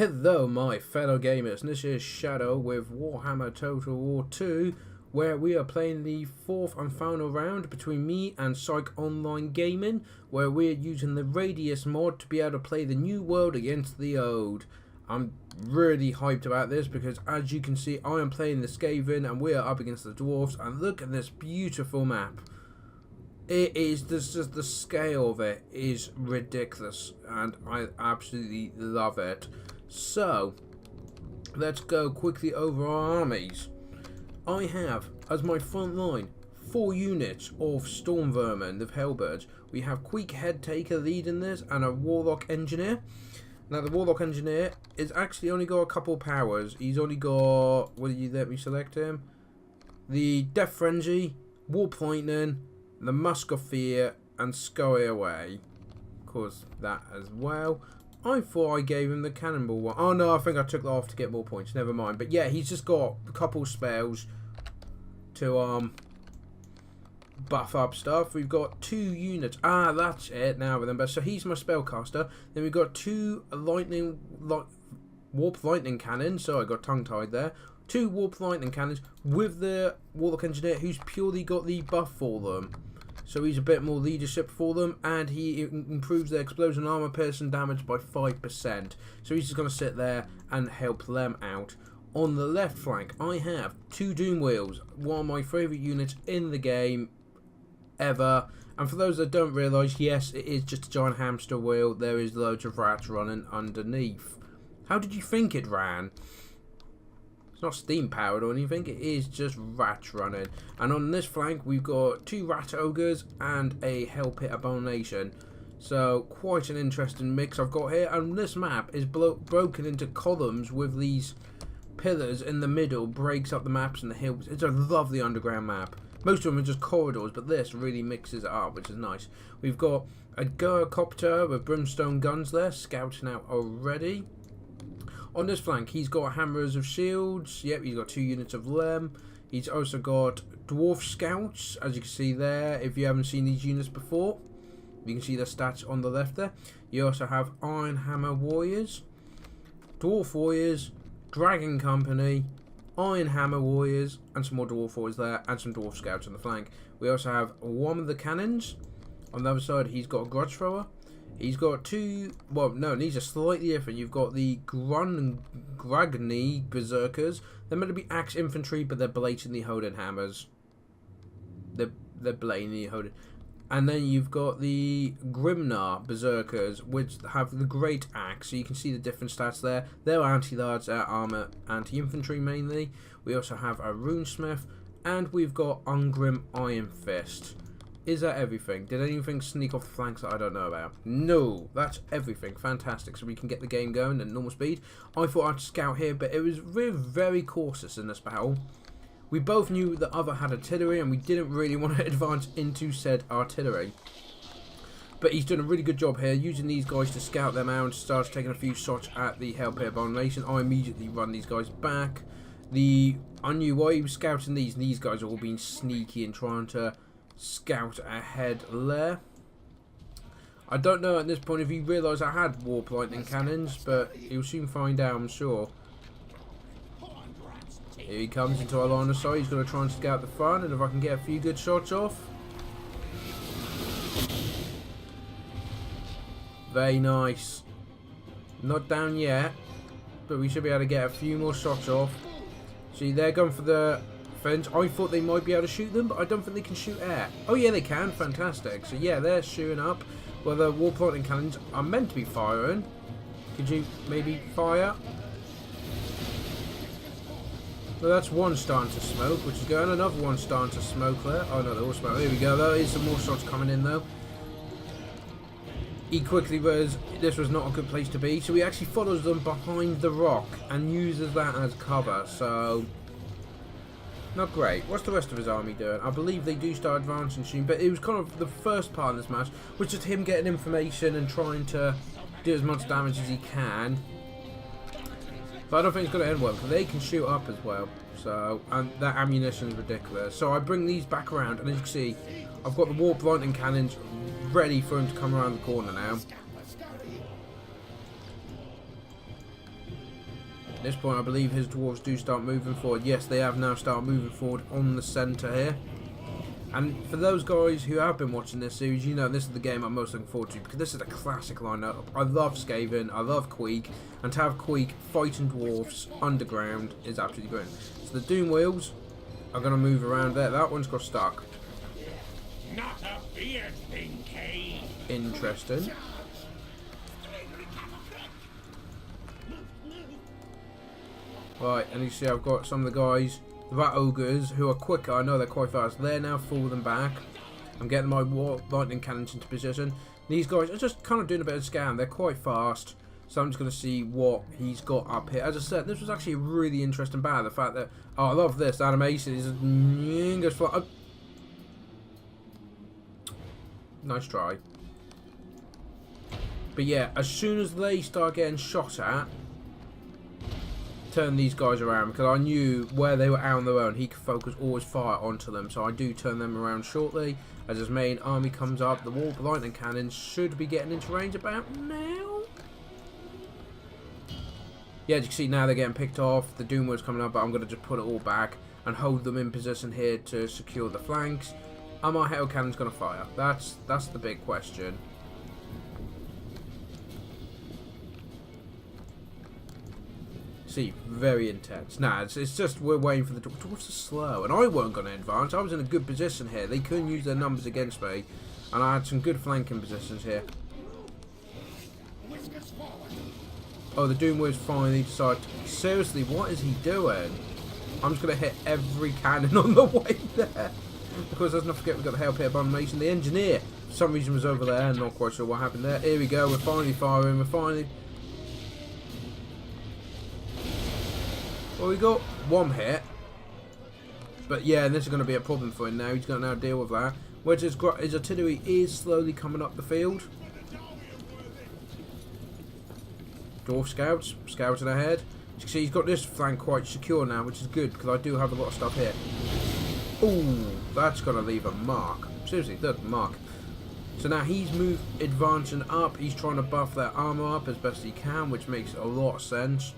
Hello my fellow gamers, and this is Shadow with Warhammer Total War 2, where we are playing the fourth and final round between me and Pshyc Online Gaming, where we are using the Radious mod to be able to play the new world against the old. I'm really hyped about this because, as you can see, I am playing the Skaven and we are up against the Dwarfs, and look at this beautiful map. It is just the scale of it is ridiculous and I absolutely love it. So, let's go quickly over our armies. I have, as my front line, 4 units of Storm Vermin, the Hellbirds. We have Queek Head Taker leading this, and a Warlock Engineer. Now, the Warlock Engineer is actually only got a couple powers. He's only got, will you let me select him? The Death Frenzy, Warp Lightning, the Musk of Fear, and Scurry Away. Of course, that as well. I thought I gave him the cannonball one. Oh no, I think I took that off to get more points. Never mind. But yeah, he's just got a couple spells to buff up stuff. We've got 2 units. Ah, that's it. Now I remember. So he's my spellcaster. Then we've got 2 warp lightning cannons. So I got tongue tied there. 2 warp lightning cannons with the Warlock Engineer, who's purely got the buff for them. So he's a bit more leadership for them, and he improves their explosion armor piercing damage by 5%. So he's just going to sit there and help them out. On the left flank, I have 2 Doom Wheels, one of my favourite units in the game ever. And for those that don't realise, yes, it is just a giant hamster wheel. There is loads of rats running underneath. How did you think it ran? It's not steam powered or anything, it is just rats running. And on this flank we've got 2 rat ogres and a hell pit abomination. So quite an interesting mix I've got here, and this map is broken into columns with these pillars in the middle, breaks up the maps and the hills. It's a lovely underground map. Most of them are just corridors, but this really mixes it up, which is nice. We've got a gyrocopter with brimstone guns there, scouting out already. On this flank, he's got hammers of shields. Yep, he's got 2 units of Lem. He's also got Dwarf Scouts, as you can see there. If you haven't seen these units before, you can see the stats on the left there. You also have Iron Hammer Warriors, Dwarf Warriors, Dragon Company, Iron Hammer Warriors, and some more Dwarf Warriors there, and some Dwarf Scouts on the flank. We also have one of the cannons. On the other side, he's got a Grudge Thrower. He's got 2, well, no, these are slightly different. You've got the Gragny Berserkers. They're meant to be axe infantry, but they're blatantly holding hammers. They're blatantly holding. And then you've got the Grimnar Berserkers, which have the Great Axe. So you can see the different stats there. They're anti-large, armor, anti-infantry mainly. We also have a Runesmith, and we've got Ungrim Iron Fist. Is that everything? Did anything sneak off the flanks that I don't know about? No, that's everything. Fantastic. So we can get the game going at normal speed. I thought I'd scout here, but it was very cautious in this battle. We both knew the other had artillery, and we didn't really want to advance into said artillery. But he's done a really good job here, using these guys to scout them out and starts taking a few shots at the Hellpit Abomination. I immediately run these guys back. I knew why he was scouting these, and these guys are all being sneaky and trying to scout ahead there. I don't know at this point if he realised I had warp lightning cannons, but he'll soon find out, I'm sure. Here he comes into our line of sight. He's going to try and scout the front, and if I can get a few good shots off. Very nice. Not down yet, but we should be able to get a few more shots off. See, they're going for the fence. I thought they might be able to shoot them, but I don't think they can shoot air. Oh yeah, they can. Fantastic. So yeah, they're shooting up. Well, the warp lightning cannons are meant to be firing. Could you maybe fire? Well, that's one starting to smoke, which is going. Another one starting to smoke there. Oh no, they're all smoke. There we go. There is some more shots coming in though. He quickly realized this was not a good place to be, so he actually follows them behind the rock and uses that as cover. So not great. What's the rest of his army doing? I believe they do start advancing soon, but it was kind of the first part of this match, was just him getting information and trying to do as much damage as he can. But I don't think it's going to end well, because they can shoot up as well. So, and that ammunition is ridiculous. So I bring these back around, and as you can see, I've got the warp lightning cannons ready for him to come around the corner now. At this point, I believe his dwarves do start moving forward. Yes, they have now started moving forward on the centre here. And for those guys who have been watching this series, you know this is the game I'm most looking forward to, because this is a classic lineup. I love Skaven, I love Queek, and to have Queek fighting dwarfs underground is absolutely brilliant. So the Doom Wheels are going to move around there. That one's got stuck. Not a beard thing, Kane. Interesting. Right, and you see I've got some of the guys, the Rat Ogres, who are quicker. I know they're quite fast. They're now falling back. I'm getting my lightning cannons into position. These guys are just kind of doing a bit of scan. They're quite fast. So I'm just going to see what he's got up here. As I said, this was actually a really interesting battle. The fact that, oh, I love this animation. Is oh. Nice try. But yeah, as soon as they start getting shot at, turn these guys around, because I knew where they were out on their own, he could focus all his fire onto them. So I do turn them around shortly. As his main army comes up, the warp lightning cannons should be getting into range about now. Yeah, as you can see now they're getting picked off. The Doom Wheel's coming up, but I'm going to just put it all back and hold them in position here to secure the flanks. Are my hail cannons going to fire? That's the big question. See, very intense. Nah, it's just we're waiting for the dwarfs to slow, and I weren't going to advance. I was in a good position here. They couldn't use their numbers against me, and I had some good flanking positions here. Oh, the Doom Wheel's finally decided. Seriously, what is he doing? I'm just going to hit every cannon on the way there. Because let's not forget we've got the Hail Pit Abomination. The Engineer, for some reason, was over there. Not quite sure what happened there. Here we go. We're finally firing. We're finally... Well, we got one hit. But yeah, this is going to be a problem for him now. He's going to now deal with that. Whereas his artillery is slowly coming up the field. Dwarf scouts, scouting ahead. As you can see, he's got this flank quite secure now, which is good, because I do have a lot of stuff here. Ooh, that's going to leave a mark. Seriously, look, mark. So now he's advancing up. He's trying to buff that armor up as best he can, which makes a lot of sense.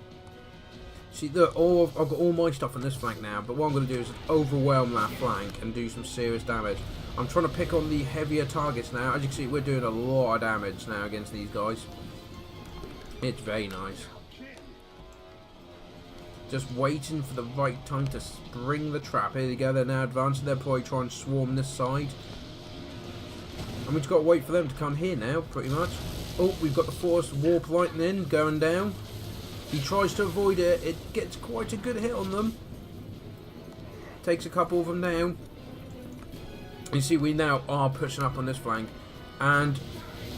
See, look, I've got all my stuff on this flank now, but what I'm going to do is overwhelm that flank and do some serious damage. I'm trying to pick on the heavier targets now. As you can see, we're doing a lot of damage now against these guys. It's very nice. Just waiting for the right time to spring the trap. Here they go, they're now advancing. They'll probably try and swarm this side. And we've just got to wait for them to come here now, pretty much. Oh, we've got the Force Warp Lightning going down. He tries to avoid it. It gets quite a good hit on them. Takes a couple of them down. You see, we now are pushing up on this flank. And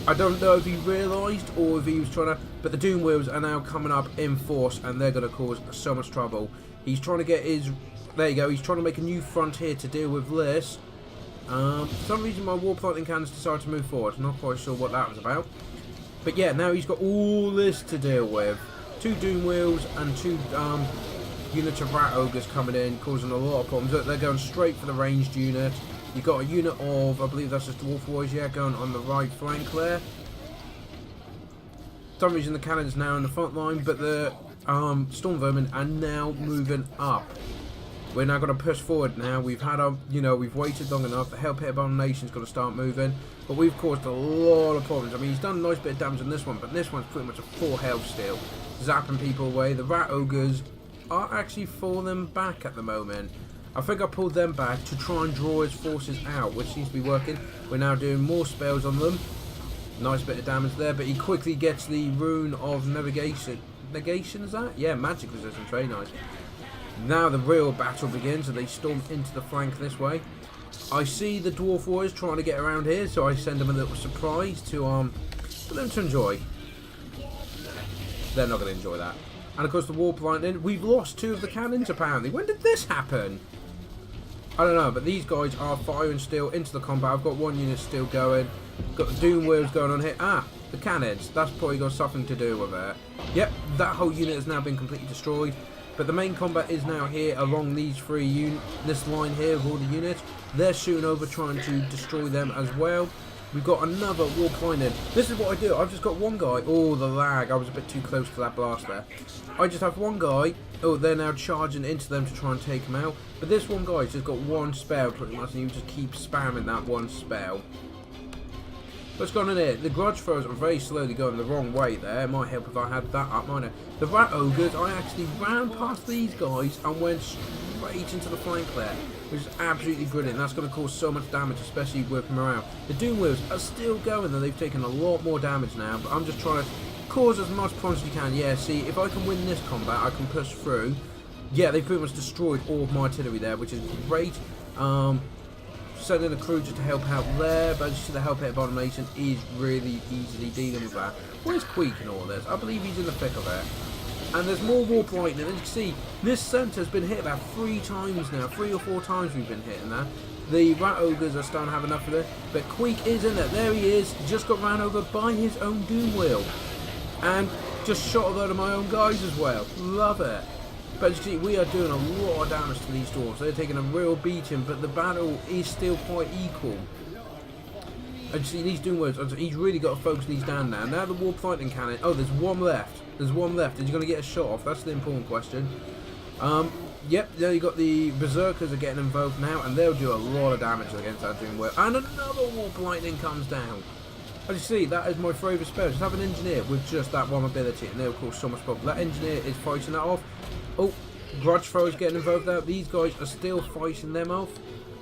I don't know if he realised or if he was trying to... But the Doom Wheels are now coming up in force, and they're going to cause so much trouble. He's trying to get his... There you go. He's trying to make a new frontier to deal with this. For some reason, my Warp Lightning cannons decided to move forward. I'm not quite sure what that was about. But yeah, now he's got all this to deal with. 2 Doom Wheels and 2 units of Rat Ogres coming in, causing a lot of problems. Look, they're going straight for the ranged unit. You've got a unit of, I believe that's just Dwarf Warriors, yeah, going on the right flank there. For some reason the cannon's now in the front line, but the Storm Vermin are now moving up. We're now going to push forward now. We've had our, we've waited long enough. The Hail Pit Abomination's got to start moving. But we've caused a lot of problems. I mean, he's done a nice bit of damage on this one, but this one's pretty much a full health steal. Zapping people away. The Rat Ogres are actually falling back at the moment. I think I pulled them back to try and draw his forces out, which seems to be working. We're now doing more spells on them. Nice bit of damage there, but he quickly gets the Rune of Navigation. Negation, is that? Yeah, magic resistance, very nice. Now the real battle begins, and they storm into the flank this way. I see the Dwarf Warriors trying to get around here, so I send them a little surprise to for them to enjoy. They're not going to enjoy that. And of course the Warp Lightning, we've lost 2 of the cannons apparently. When did this happen? I don't know, but these guys are firing still into the combat. I've got 1 unit still going. Got the Doom Wheels going on here. Ah, the cannons. That's probably got something to do with it. Yep, that whole unit has now been completely destroyed. But the main combat is now here along these 3 units. This line here of all the units. They're shooting over trying to destroy them as well. We've got another Warp Lightning. This is what I do. I've just got one guy. Oh, the lag. I was a bit too close to that blast there. I just have one guy. Oh, they're now charging into them to try and take them out. But this one guy's just got one spell pretty much, and you just keep spamming that one spell. What's going on here? The grudge throws are very slowly going the wrong way there. It might help if I had that up mine. The rat ogres, I actually ran past these guys and went straight into the flank there, which is absolutely brilliant. That's going to cause so much damage, especially whipping them around. The doom wheels are still going, though they've taken a lot more damage now, but I'm just trying to cause as much problems as you can. Yeah, see, if I can win this combat, I can push through. Yeah, they pretty much destroyed all of my artillery there, which is great. Sending a crew just to help out there, but as you see, the help out abomination is really easily dealing with that. Where's Queek in all this? I believe he's in the thick of it. And there's more Warp Lightning. As you can see, this centre's been hit about 3 times now. 3 or 4 times we've been hitting that. The rat ogres are starting to have enough of it, but Queek is in there. There he is. Just got ran over by his own doom wheel, and just shot a load of my own guys as well. Love it. But as you see, we are doing a lot of damage to these dwarves. They're taking a real beating, but the battle is still quite equal. As you see, these doom wheels, he's really got to focus these down now. Now the Warp Lightning Cannon. Oh, there's one left. There's one left. Is he going to get a shot off? That's the important question. Yep, there you got the Berserkers are getting involved now, and they'll do a lot of damage against that doom wheel. And another Warp Lightning comes down. As you see, that is my favourite spell. Just have an engineer with just that one ability, and they'll cause so much problem. That engineer is fighting that off. Oh, grudge throwers getting involved there. These guys are still fighting them off.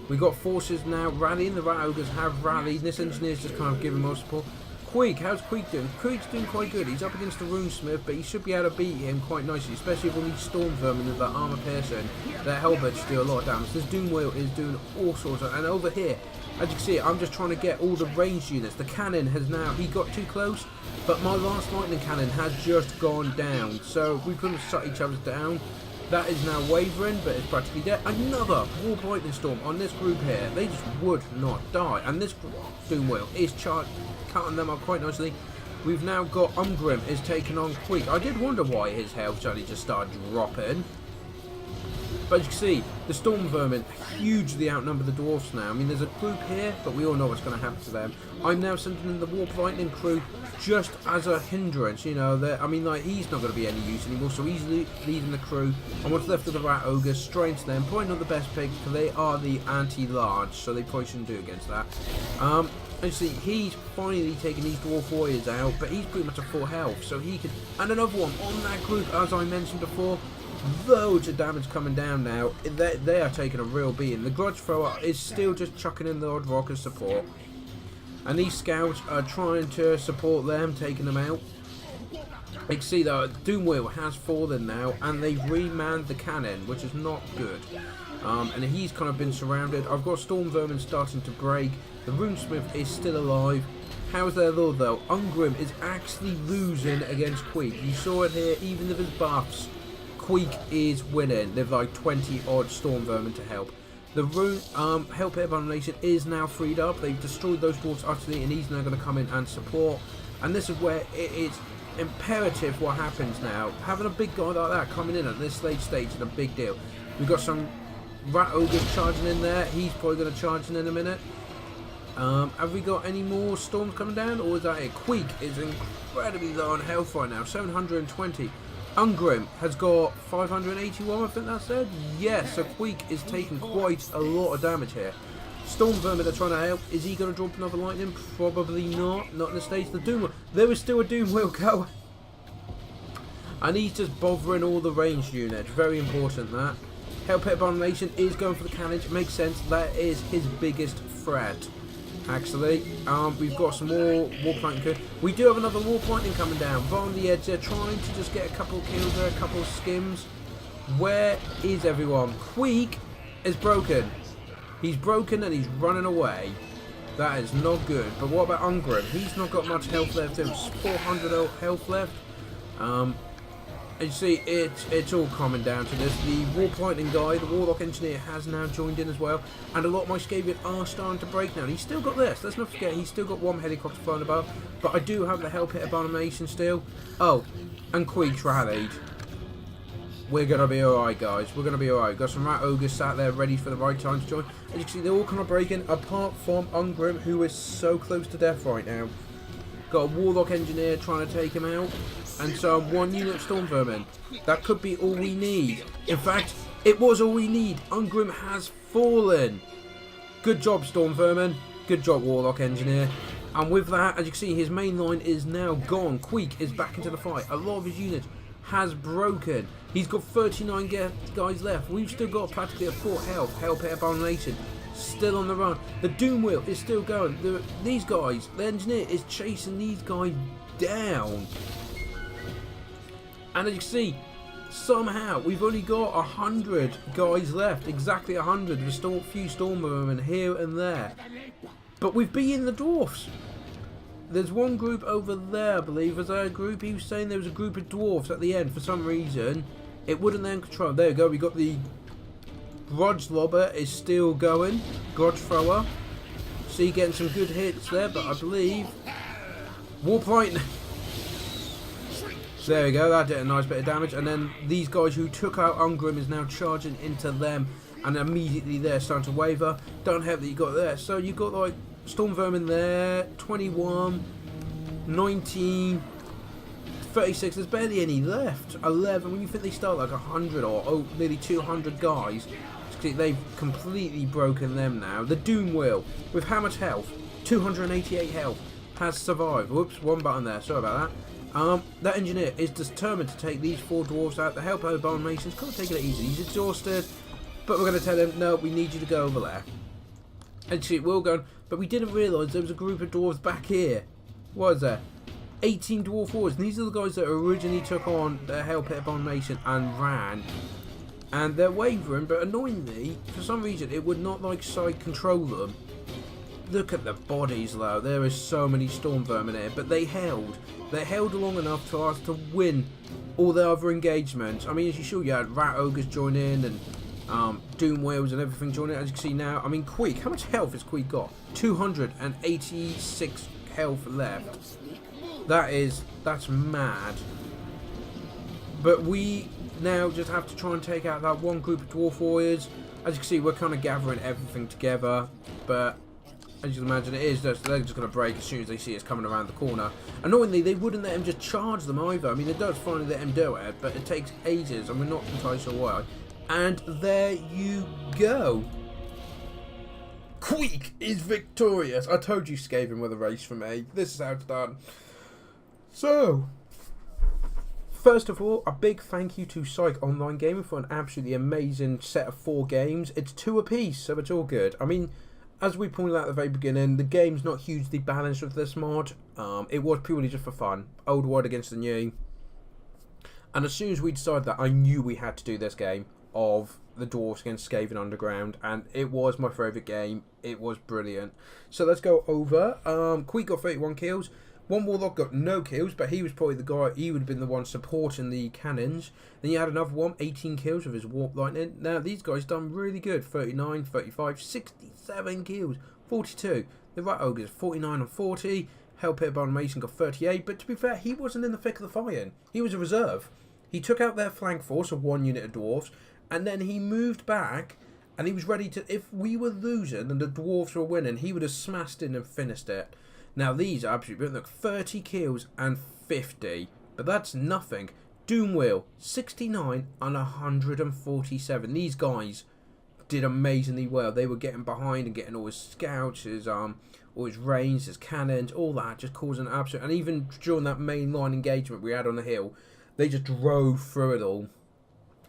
We've got forces now rallying. The rat ogres have rallied. This engineer's just kind of giving more support. Queek, how's Queek doing? Queek's doing quite good. He's up against the runesmith, but he should be able to beat him quite nicely, especially when he's storm vermin with that armor piercing. Their hellbirds do a lot of damage. This doom wheel is doing all sorts of, and over here, as you can see, I'm just trying to get all the ranged units. The cannon has now, he got too close, but my last lightning cannon has just gone down. So we couldn't shut each other down. That is now wavering, but it's practically dead. Another Warp Lightning Storm on this group here. They just would not die. And this doom wheel is cutting them up quite nicely. We've now got Umgrim is taking on Queek. I did wonder why his health suddenly just started dropping. But as you can see, the Storm Vermin hugely outnumber the Dwarfs now. I mean, there's a group here, but we all know what's going to happen to them. I'm now sending in the Warp Lightning crew just as a hindrance, you know. I mean, like, he's not going to be any use anymore, so he's leading the crew. And what's left of the Rat Ogres, straight to them. Probably not the best pick, because they are the anti-large, so they probably shouldn't do against that. And you see, he's finally taking these Dwarf Warriors out, but he's pretty much at full health, so he could... And another one on that group, as I mentioned before. Loads of damage coming down now. They are taking a real beating. The grudge thrower is still just chucking in the odd rock as support, and these scouts are trying to support them, taking them out. You can see that Doom Wheel has fallen now, and they've remanned the cannon, which is not good. And he's kind of been surrounded. I've got Storm Vermin starting to break. The Runesmith is still alive. How's their lord though? Umgrim is actually losing against Queek. You saw it here, even with his buffs. Queek is winning. They've like 20 odd Storm Vermin to help. The Help Abomination is now freed up. They've destroyed those dwarfs utterly, and he's now going to come in and support. And this is where it is imperative what happens now. Having a big guy like that coming in at this late stage is a big deal. We've got some Rat Ogres charging in there. He's probably going to charge in a minute. Have we got any more storms coming down, or is that it? Queek is incredibly low on health right now, 720. Umgrim has got 581, I think that said. Yes, so Queek is taking quite a lot of damage here. Storm Vermin are trying to help. Is he going to drop another lightning? Probably not. Not in the stage. The Doom. There is still a Doom Wheel going. And he's just bothering all the ranged units. Very important that. Hellpit Abomination is going for the cannons. Makes sense. That is his biggest threat. Actually, we've got some more Warp Lightning. We do have another Warp Lightning coming down, but on the edge they're trying to just get a couple of kills there, a couple of skims. Where is everyone? Queek is broken. He's broken and he's running away. That is not good. But what about Umgrim? He's not got much health left. There's 400 health left. And you see, it's all coming down to this. The Warp Lightning guy, the Warlock Engineer, has now joined in as well. And a lot of my Skaven are starting to break now. He's still got this. Let's not forget, he's still got one helicopter flying above. But I do have the Hell Pit Abomination still. Oh, and Queek's rallied. we're going to be alright, guys. We're going to be alright. Got some rat ogres sat there ready for the right time to join. As you can see, they're all kind of breaking, apart from Ungrim, who is so close to death right now. Got a warlock engineer trying to take him out, and so one unit of storm vermin. That could be all we need. In fact, it was all we need. Ungrim has fallen. Good job, storm vermin. Good job, warlock engineer. And with that, as you can see, his main line is now gone. Queek is back into the fight. A lot of his units has broken. He's got 39 guys left. We've still got practically a full health. Hellpit Abomination still on the run. The Doom Wheel is still going. These guys, the engineer is chasing these guys down. And as you can see, somehow we've only got 100 guys left. Exactly 100. There's a few storm vermin here and there. But we've beaten the dwarfs. There's one group over there, I believe. Was there a group? He was saying there was a group of dwarfs at the end for some reason. It wouldn't then control. There we go. We got the Grudge Lobber is still going. Grudge Thrower. See, getting some good hits there, but I believe Warp Lightning. There we go. That did a nice bit of damage. And then these guys who took out Ungrim is now charging into them, and immediately they're starting to waver. Don't help that you got there. So you got like Storm Vermin there, 21, 19, 36, there's barely any left. 11, when you think they start like 100 or nearly 200 guys, they've completely broken them now. The Doom Wheel, with how much health? 288 health, has survived. Whoops, one button there, sorry about that. That engineer is determined to take these 4 dwarves out. The Hellpit Abomination's kind of taking it easy. He's exhausted, but we're going to tell him, no, we need you to go over there. And see, we're going, but we didn't realise there was a group of dwarves back here. What is there? 18 dwarf warriors. And these are the guys that originally took on the Hellpit Abomination and ran. And they're wavering, but annoyingly, for some reason, it would not like side control them. Look at the bodies though. There is so many storm vermin here, but they held. They held long enough for us to win all the other engagements. I mean, as you saw, you had rat ogres join in and Doom Whales and everything joining. As you can see now, I mean, Queek, how much health has Queek got? 286 health left. That's mad. But we now just have to try and take out that one group of dwarf warriors. As you can see, we're kind of gathering everything together, but as you can imagine, they're just going to break as soon as they see us coming around the corner. Annoyingly, they wouldn't let him just charge them either. I mean, it does finally let him do it, but it takes ages, and we're not entirely sure why. And there you go. Queek is victorious. I told you Skaven were the race for me. This is how it's done. So, first of all, a big thank you to Pshyc Online Gaming for an absolutely amazing set of 4 games. It's 2 apiece, so it's all good. I mean, as we pointed out at the very beginning, the game's not hugely balanced with this mod. It was purely just for fun. Old word against the new. And as soon as we decided that, I knew we had to do this game of the Dwarfs against Skaven Underground, and it was my favourite game. It was brilliant. So let's go over. Queek got 31 kills. One Warlock got no kills, but he was probably the guy, he would have been the one supporting the cannons. Then you had another one, 18 kills with his Warp Lightning. Now, these guys done really good. 39, 35, 67 kills, 42. The Rat Ogres, 49 and 40. Hellpit Abomination got 38, but to be fair, he wasn't in the thick of the fighting. He was a reserve. He took out their flank force of 1 unit of Dwarfs, and then he moved back, and he was ready to, if we were losing and the Dwarfs were winning, he would have smashed in and finished it. Now these are absolutely brilliant. Look, 30 kills and 50. But that's nothing. Doom Wheel, 69 and 147. These guys did amazingly well. They were getting behind and getting all his scouts, his all his range, his cannons, all that, just causing an absolute. And even during that main line engagement we had on the hill, they just drove through it all.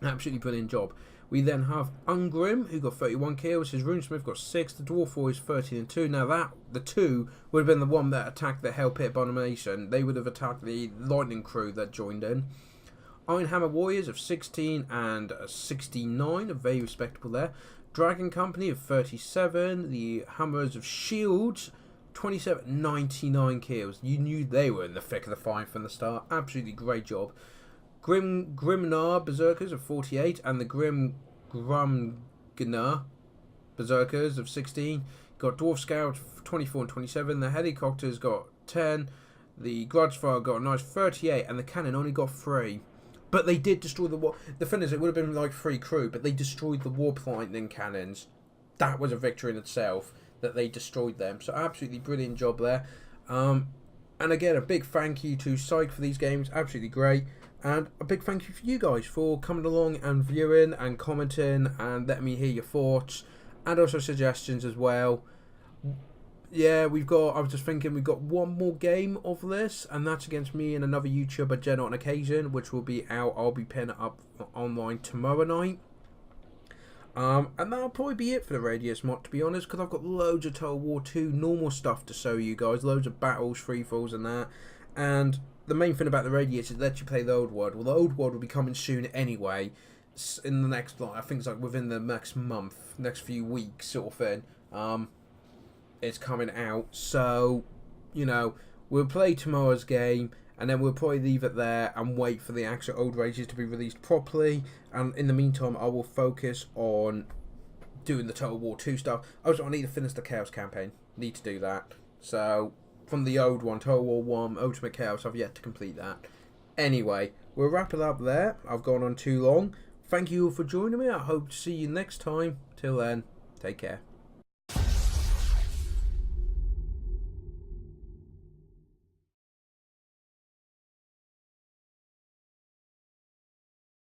Absolutely brilliant job. We then have Ungrim, who got 31 kills. His Runesmith got 6. The Dwarf Warriors 13 and 2. Now the 2 would have been the one that attacked the Hellpit Abomination. They would have attacked the Lightning Crew that joined in. Ironhammer Warriors of 16 and 69, very respectable there. Dragon Company of 37. The Hammers of Shields, 27, 99 kills. You knew they were in the thick of the fight from the start. Absolutely great job. Grimnar Berserkers of 48, and the Grumgnar Berserkers of 16. Got Dwarf Scouts 24 and 27. The Helicopters got 10. The Grudge Fire got a nice 38, and the Cannon only got 3. But they did destroy the war. The thing is, it would have been like free crew, but they destroyed the warp lightning cannons. That was a victory in itself, that they destroyed them. So absolutely brilliant job there. And again, a big thank you to Pshyc for these games. Absolutely great. And a big thank you for you guys for coming along and viewing and commenting and letting me hear your thoughts and also suggestions as well. Yeah, I was just thinking we've got one more game of this, and that's against me and another YouTuber, Jen on Occasion, which will be out. I'll be pinning it up online tomorrow night. And that'll probably be it for the Radious mod, to be honest, because I've got loads of Total War 2 normal stuff to show you guys, loads of battles, free-falls and that. And the main thing about the Radious is let you play the old world. Well, the old world will be coming soon anyway, in the next, I think it's like within the next month, next few weeks sort of thing. It's coming out, so, you know, we'll play tomorrow's game, and then we'll probably leave it there and wait for the actual old Radious to be released properly. And in the meantime, I will focus on doing the Total War 2 stuff. Also, I need to finish the Chaos campaign. Need to do that. So, from the old one, Total War 1, Ultimate Chaos, I've yet to complete that. Anyway, we'll wrap it up there. I've gone on too long. Thank you all for joining me. I hope to see you next time. Till then, take care.